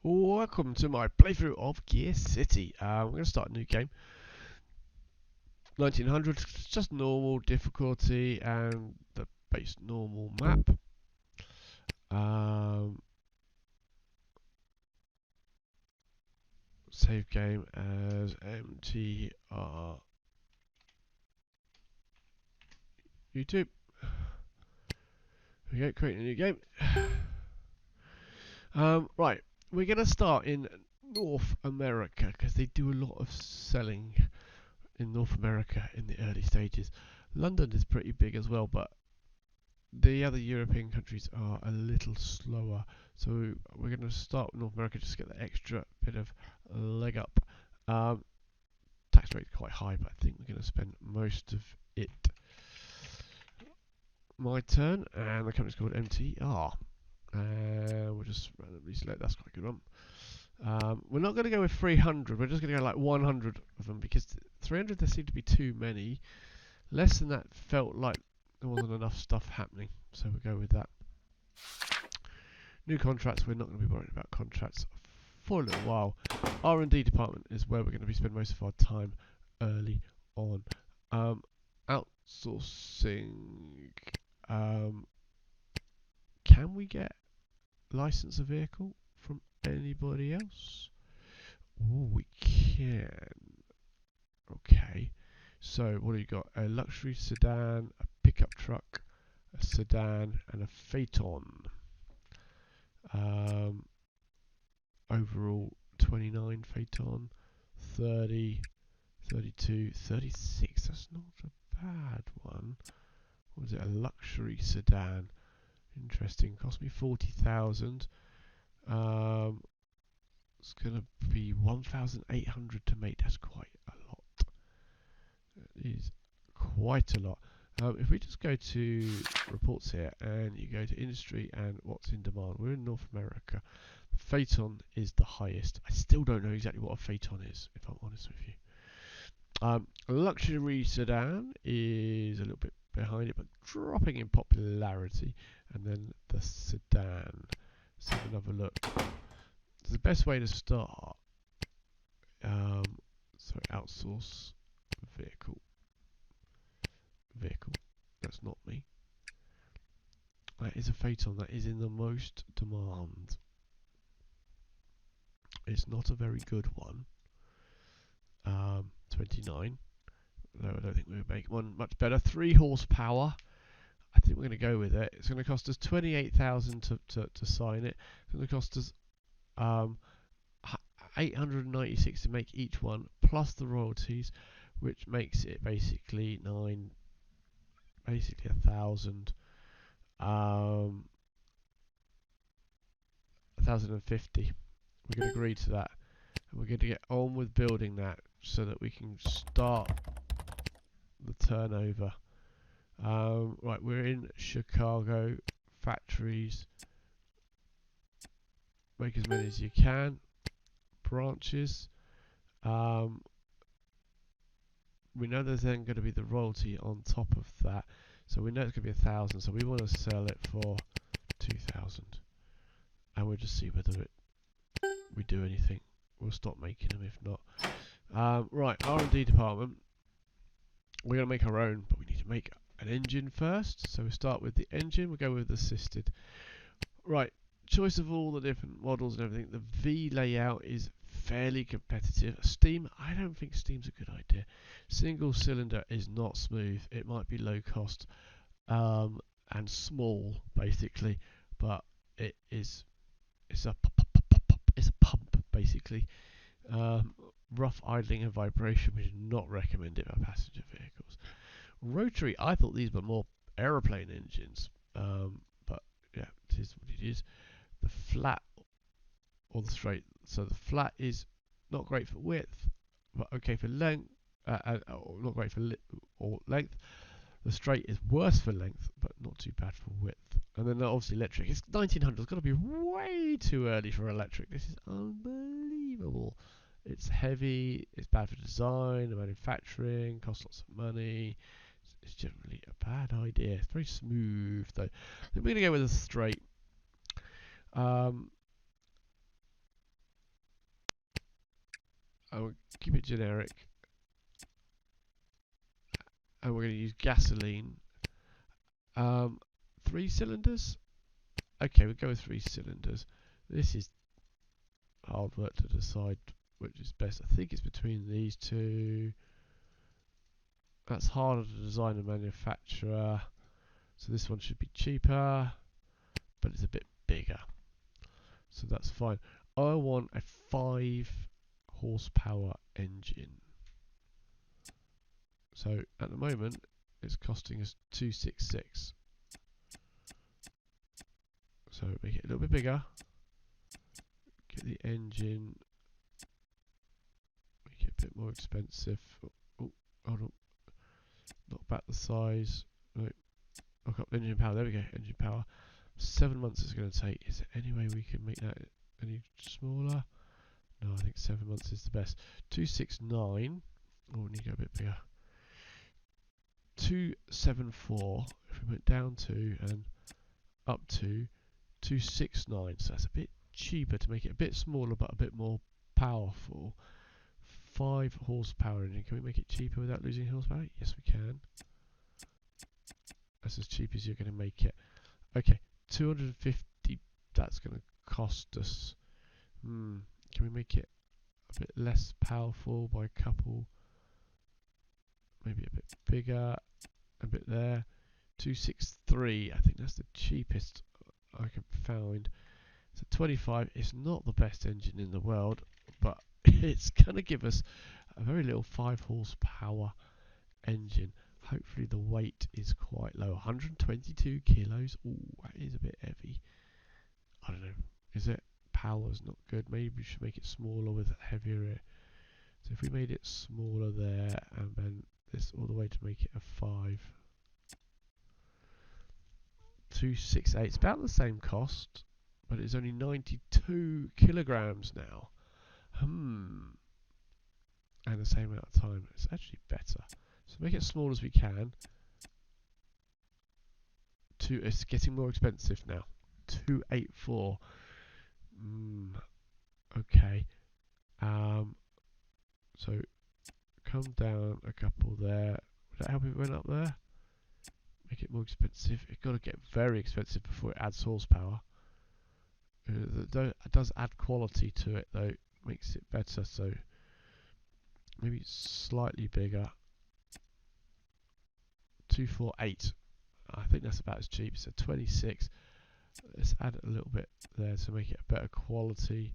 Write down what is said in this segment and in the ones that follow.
Welcome to my playthrough of Gear City. We're going to start a new game. 1900, just normal difficulty and the base normal map. Save game as MTR YouTube. Here we go, creating a new game. Right, we're going to start in North America because they do a lot of selling in North America in the early stages. London is pretty big as well, but the other European countries are a little slower. So we're going to start with North America just to get the extra bit of leg up. Tax rate is quite high, but I think we're going to spend most of it. My turn, and the company's called MTR. We'll just randomly select. That's quite a good one. We're not going to go with 300. We're just going to go like 100 of them because 300 there seemed to be too many. Less than that felt like there wasn't enough stuff happening, so we'll go with that. New contracts. We're not going to be worrying about contracts for a little while. R&D department is where we're going to be spending most of our time early on. Outsourcing. Can we get license a vehicle from anybody else? Oh, we can. Okay. So what do you got? A luxury sedan, a pickup truck, a sedan, and a phaeton. Overall 29 phaeton, 30, 32, 36. That's not a bad one. What was it? A luxury sedan. Interesting. Cost me 40,000. It's gonna be 1,800 to make. That's quite a lot. That is quite a lot. If we just go to reports here and you go to industry and what's in demand, we're in North America. The phaeton is the highest. I still don't know exactly what a phaeton is, if I'm honest with you. A luxury sedan is a little bit behind it, but dropping in popularity. And then the sedan. Let's have another look. So the best way to start. So outsource vehicle. That's not me. That is a phaeton that is in the most demand. It's not a very good one. 29. No, I don't think we would make one much better. 3 horsepower. I think we're going to go with it. It's going to cost us 28,000 to sign it. It's going to cost us 896 to make each one, plus the royalties, which makes it basically 1,000. 1,050. We're going to agree to that, and we're going to get on with building that so that we can start the turnover. Right, we're in Chicago. Factories. Make as many as you can. Branches. We know there's then going to be the royalty on top of that, so we know it's going to be 1,000. So we want to sell it for 2,000, and we'll just see whether we do anything. We'll stop making them if not. Right, R&D department. We're going to make our own, but we need to make an engine first. So we start with the engine. We'll go with assisted. Right, choice of all the different models and everything. The V layout is fairly competitive. Steam, I don't think Steam's a good idea. Single cylinder is not smooth. It might be low cost and small basically, but it's a pump basically. Rough idling and vibration, we do not recommend it for passenger vehicles. Rotary, I thought these were more aeroplane engines, but yeah, it is what it is. The flat or the straight. So the flat is not great for width, but okay for length. Not great for length. The straight is worse for length, but not too bad for width. And then obviously electric. It's 1900. It's got to be way too early for electric. This is unbelievable. It's heavy. It's bad for design, manufacturing. Costs lots of money. It's generally a bad idea. It's very smooth though. I think we're gonna go with a straight. I will keep it generic, and we're going to use gasoline. 3 cylinders. Okay, we'll go with 3 cylinders. This is hard work to decide which is best. I think it's between these two. That's harder to design and manufacture. So this one should be cheaper, but it's a bit bigger. So that's fine. I want a 5 horsepower engine. So at the moment, it's costing us 266. So make it a little bit bigger. Get the engine. Make it a bit more expensive. Oh, hold on. Knock back the size. Right. Knock up engine power. There we go. Engine power. 7 months is going to take. Is there any way we can make that any smaller? No, I think 7 months is the best. 269. Oh, we need to go a bit bigger. 274. If we went down to and up to 269. So that's a bit cheaper to make it a bit smaller but a bit more powerful. 5 horsepower engine. Can we make it cheaper without losing horsepower? Yes, we can. That's as cheap as you're going to make it. Okay, 250. That's going to cost us. Can we make it a bit less powerful by a couple? Maybe a bit bigger. A bit there. 263. I think that's the cheapest I can find. So 25. It's not the best engine in the world, but it's going to give us a very little 5 horsepower engine. Hopefully the weight is quite low. 122 kilos. Ooh, that is a bit heavy. I don't know. Is it? Power's not good. Maybe we should make it smaller with heavier. So if we made it smaller there, and then this all the way to make it a 5. 268. It's about the same cost, but it's only 92 kilograms now. And the same amount of time. It's actually better. So make it as small as we can. It's getting more expensive now. 284. Okay. So come down a couple there. Would that help if it went up there? Make it more expensive. It's got to get very expensive before it adds horsepower. It does add quality to it though. Makes it better. So maybe slightly bigger. 248. I think that's about as cheap. So 26. Let's add a little bit there to make it a better quality.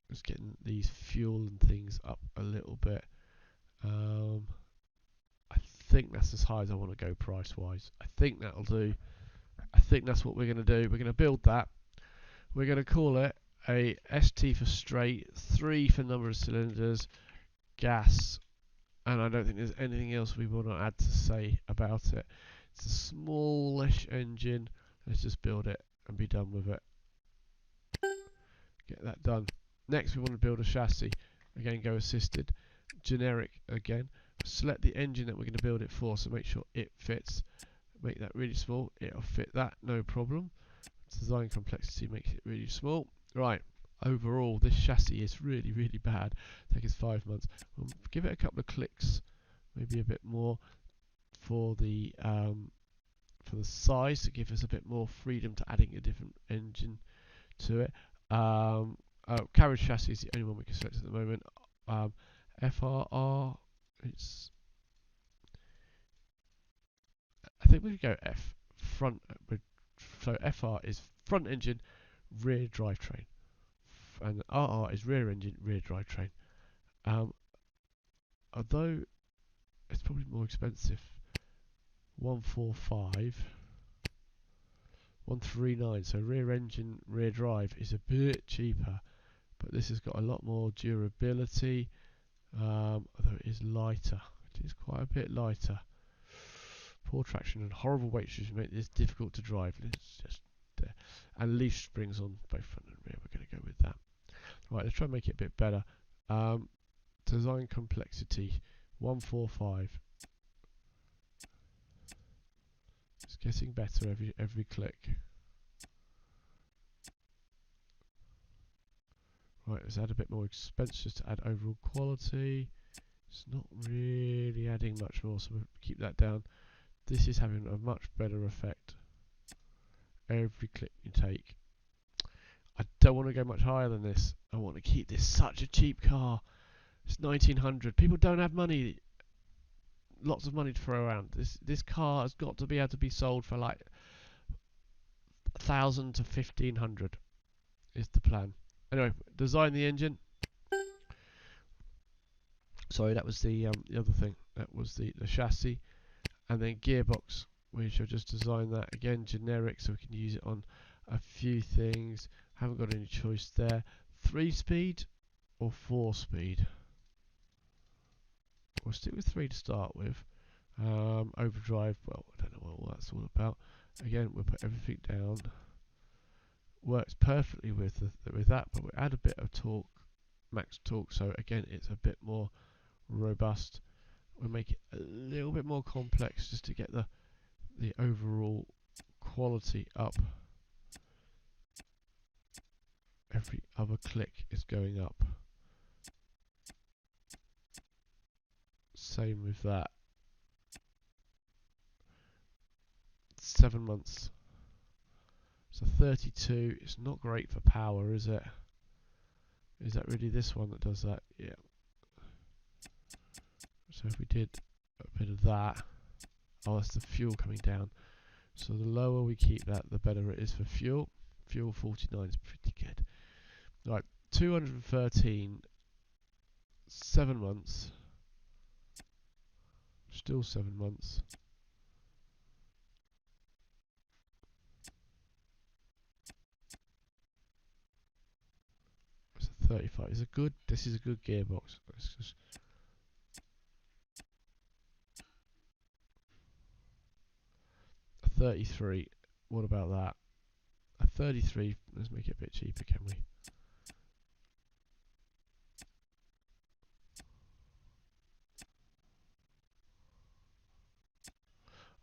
Just getting these fuel and things up a little bit. I think that's as high as I want to go price wise. I think that'll do. I think that's what we're going to do. We're going to build that. We're going to call it a ST for straight, 3 for number of cylinders, gas, and I don't think there's anything else we want to add to say about it. It's a smallish engine. Let's just build it and be done with it. Get that done. Next, we want to build a chassis. Again, go assisted. Generic again. Select the engine that we're going to build it for, so make sure it fits. Make that really small. It'll fit that, no problem. Design complexity makes it really small. Right. Overall, this chassis is really, really bad. Take us 5 months. We'll give it a couple of clicks, maybe a bit more for the size to give us a bit more freedom to adding a different engine to it. Carriage chassis is the only one we can select at the moment. FRR, I think we could go F, front. So FR is front engine, rear drivetrain, and RR is rear engine, rear drivetrain. Although it's probably more expensive. 145, 139. So rear engine, rear drive is a bit cheaper, but this has got a lot more durability. Although it is lighter, it is quite a bit lighter. Poor traction and horrible weight distribution make this difficult to drive. It's just and leaf springs on both front and rear. We're going to go with that. Right, let's try and make it a bit better. Design complexity 145. It's getting better every click. Right, let's add a bit more expense just to add overall quality. It's not really adding much more, so we'll keep that down. This is having a much better effect every click you take. I don't want to go much higher than this. I want to keep this such a cheap car. It's 1900. People don't have money, lots of money to throw around. This car has got to be able to be sold for like 1,000 to 1,500 is the plan. Anyway, design the engine. Sorry, that was the other thing. That was the chassis, and then gearbox. We shall just design that again, generic, so we can use it on a few things. Haven't got any choice there. 3-speed or 4-speed? We'll stick with 3 to start with. Overdrive. Well, I don't know what all that's all about. Again, we'll put everything down. Works perfectly with that, but we add a bit of torque, max torque. So again, it's a bit more robust. We'll make it a little bit more complex just to get the overall quality up. Every other click is going up. Same with that. 7 months. So 32. It's not great for power, is it? Is that really this one that does that? Yeah. So if we did a bit of that, oh, that's the fuel coming down. So the lower we keep that, the better it is for fuel. Fuel 49 is pretty good. Right, 213, 7 months. Still 7 months. It's a 35. This is a good gearbox. Let's just a 33. What about that? A 33. Let's make it a bit cheaper, can we?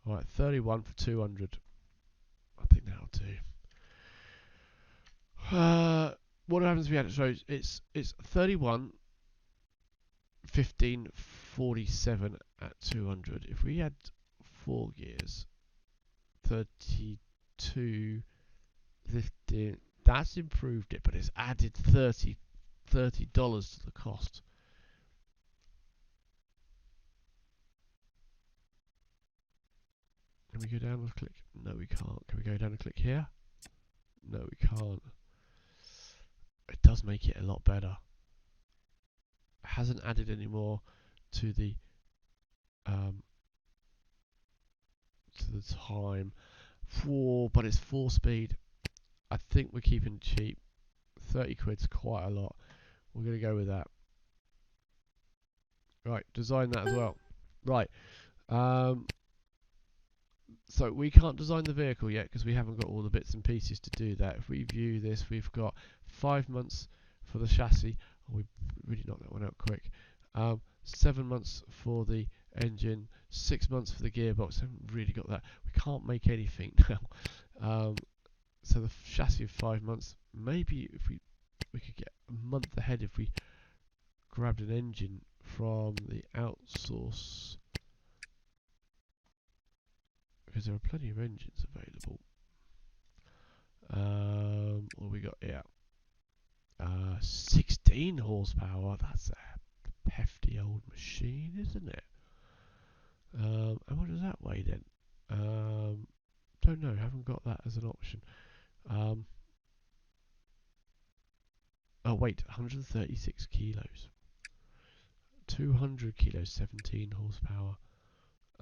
Alright, 31 for 200. I think that'll do. What happens if we add it? So it's 31, 15, 47 at 200. If we add 4 gears, 32, 15. That's improved it, but it's added $30 to the cost. Can we go down and click? No, we can't. Can we go down and click here? No, we can't. It does make it a lot better. It hasn't added any more to the time. But it's 4-speed. I think we're keeping it cheap. 30 quid's quite a lot. We're going to go with that. Right, design that as well. Right. So we can't design the vehicle yet because we haven't got all the bits and pieces to do that. If we view this, we've got 5 months for the chassis. Oh, we really knocked that one out quick. 7 months for the engine, 6 months for the gearbox. I haven't really got that. We can't make anything now. So the chassis of 5 months. Maybe if we could get a month ahead if we grabbed an engine from the outsource, because there are plenty of engines available. What have we got here? 16 horsepower. That's a hefty old machine, isn't it? And what does that weigh then? Don't know. Haven't got that as an option. Oh wait, 136 kilos. 200 kilos, 17 horsepower.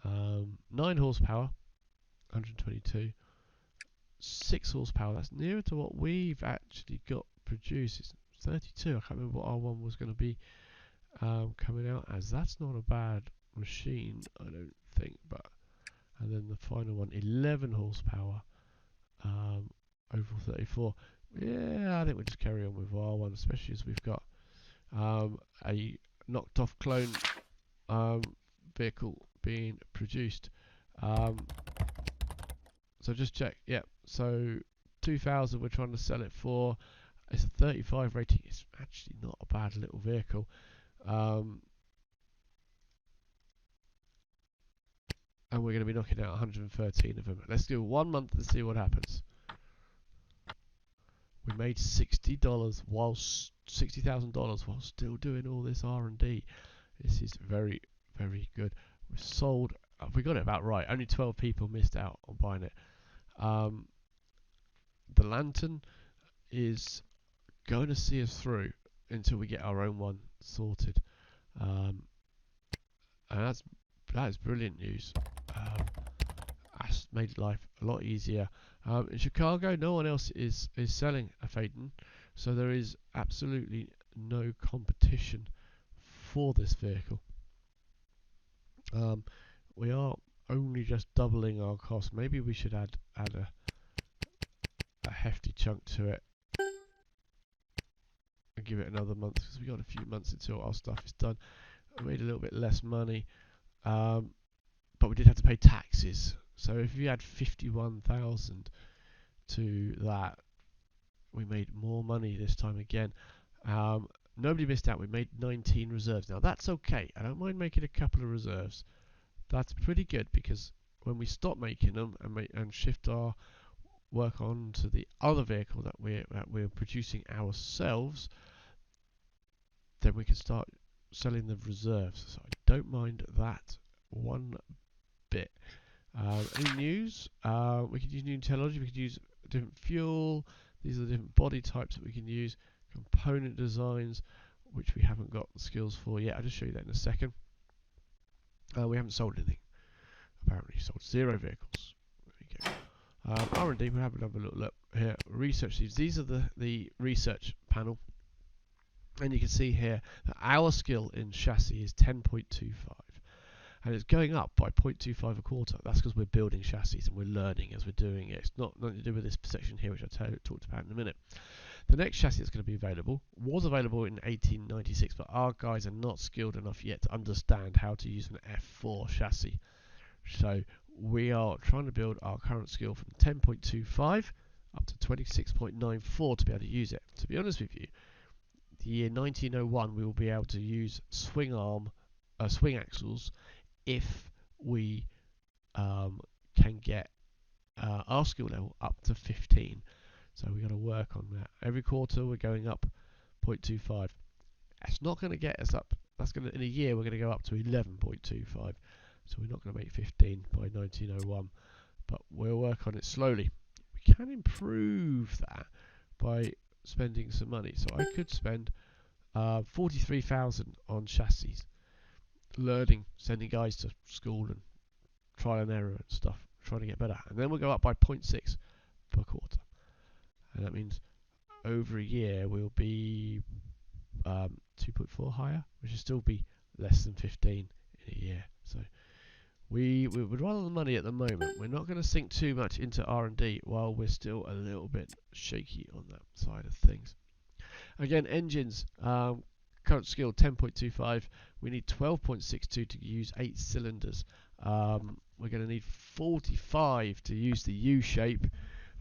9 horsepower, 122. 6 horsepower, that's nearer to what we've actually got produced. It's 32. I can't remember what our one was going to be coming out as. That's not a bad machine, I don't think. But and then the final one, 11 horsepower, overall 34. Yeah, I think we'll just carry on with our one, especially as we've got a knocked off clone vehicle being produced. So just check, yeah, so 2,000 we're trying to sell it for. It's a 35 rating. It's actually not a bad little vehicle. And we're going to be knocking out 113 of them. Let's do 1 month and see what happens. We made $60 whilst $60,000 while still doing all this R&D. This is very, very good. We've sold. We got it about right. Only 12 people missed out on buying it. The lantern is going to see us through until we get our own one sorted, and that is brilliant news. That's made life a lot easier. In Chicago, no one else is selling a Phaeton, so there is absolutely no competition for this vehicle. We are only just doubling our cost. Maybe we should add a hefty chunk to it and give it another month, because we got a few months until our stuff is done. We made a little bit less money, but we did have to pay taxes. So if you add 51,000 to that, we made more money this time again. Nobody missed out. We made 19 reserves. Now that's okay. I don't mind making a couple of reserves. That's pretty good, because when we stop making them and shift our work on to the other vehicle that we're producing ourselves, then we can start selling the reserves. So I don't mind that one bit. Any news? We could use new technology. We could use different fuel. These are the different body types that we can use. Component designs, which we haven't got the skills for yet. I'll just show you that in a second. We haven't sold anything. Apparently sold 0 vehicles. There we go. R&D, we'll have another look here. Research these. These are the research panel. And you can see here that our skill in chassis is 10.25. And it's going up by 0.25 a quarter. That's because we're building chassis and we're learning as we're doing it. It's nothing to do with this section here, which I'll talk about in a minute. The next chassis that's going to be available was available in 1896, but our guys are not skilled enough yet to understand how to use an F4 chassis. So we are trying to build our current skill from 10.25 up to 26.94 to be able to use it. To be honest with you, the year 1901 we will be able to use swing axles if we can get our skill level up to 15. So we've got to work on that. Every quarter we're going up 0.25. That's not going to get us up. That's going to, in a year we're going to go up to 11.25. So we're not going to make 15 by 1901. But we'll work on it slowly. We can improve that by spending some money. So I could spend 43,000 on chassis, learning, sending guys to school and trial and error and stuff, trying to get better. And then we'll go up by 0.6 per quarter. And that means over a year we'll be 2.4 higher, which will still be less than 15 in a year. So we would rather the money at the moment. We're not going to sink too much into R&D while we're still a little bit shaky on that side of things. Again, engines, current skill 10.25. We need 12.62 to use 8 cylinders. We're going to need 45 to use the U shape.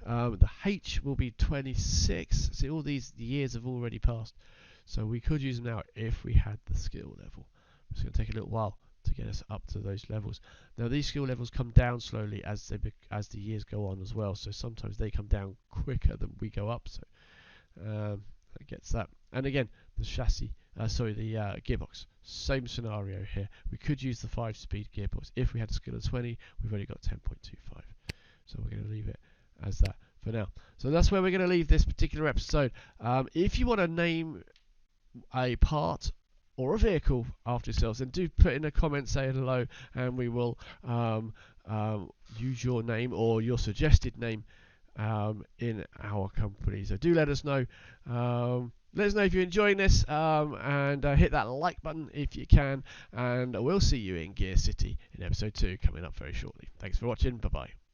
The H will be 26. See, all these years have already passed, so we could use them now if we had the skill level. It's going to take a little while to get us up to those levels. Now these skill levels come down slowly as the years go on as well, so sometimes they come down quicker than we go up. So that gets that. And again, the chassis, the gearbox, same scenario here. We could use the 5-speed gearbox if we had a skill of 20. We've only got 10.25, so we're going to leave it as that for now. So that's where we're going to leave this particular episode. If you want to name a part or a vehicle after yourselves, then do put in a comment saying hello, and we will use your name or your suggested name in our company. So do let us know. Let us know if you're enjoying this, and hit that like button if you can, and we'll see you in Gear City in episode 2 coming up very shortly. Thanks for watching. Bye bye.